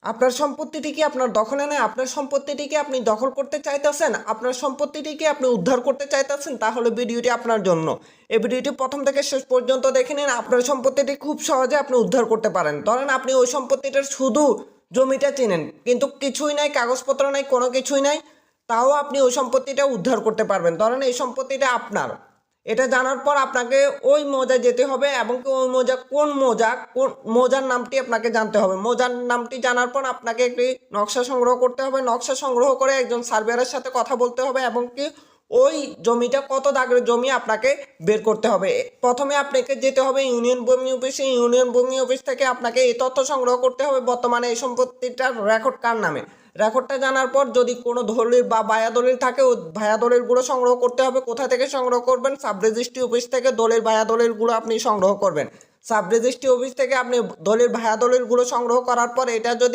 আপনার সম্পত্তিটি কি আপনার দখলে নেই? আপনার সম্পত্তিটি কি আপনি দখল করতে চাইতেছেন? আপনার সম্পত্তিটি কি আপনি উদ্ধার করতে চাইতেছেন? তাহলে ভিডিওটি আপনার জন্য। এই ভিডিওটি প্রথম থেকে শেষ পর্যন্ত দেখে নিন। আপনার সম্পত্তিটি খুব সহজে আপনি উদ্ধার করতে পারেন। ধরেন আপনি ওই সম্পত্তিটার শুধু জমিটা চেনেন, কিন্তু কিছুই নাই, কাগজপত্র নাই, কোনো কিছুই নাই, তাও আপনি ওই সম্পত্তিটা উদ্ধার করতে পারবেন। ধরেন এই সম্পত্তিটা আপনার। এটা জানার পর আপনাকে ওই মৌজায় যেতে হবে এবং ওই মৌজা কোন মৌজার নামটি আপনাকে জানতে হবে। মৌজার নামটি জানার পর আপনাকে একটি নকশা সংগ্রহ করতে হবে। নকশা সংগ্রহ করে একজন সার্ভেয়ারের সাথে কথা বলতে হবে এবং কি ওই জমিটা কত দাগের জমি আপনাকে বের করতে হবে। প্রথমে আপনাকে যেতে হবে ইউনিয়ন ভূমি অফিসে। ইউনিয়ন ভূমি অফিস থেকে আপনাকে এই তথ্য সংগ্রহ করতে হবে বর্তমানে এই সম্পত্তিটার রেকর্ড কার নামে। রেকর্ডটা জানার পর যদি কোনো দলিল বা ভায়া দলিল থাকে, ওই ভায়া দলিলগুলো সংগ্রহ করতে হবে। কোথা থেকে সংগ্রহ করবেন? সাব রেজিস্ট্রি অফিস থেকে দলিল ভায়া দলিলগুলো আপনি সংগ্রহ করবেন। সাব রেজিস্ট্রি অফিস থেকে আপনি দলিল ভায়া দলিলগুলো সংগ্রহ করার পর এটা যদি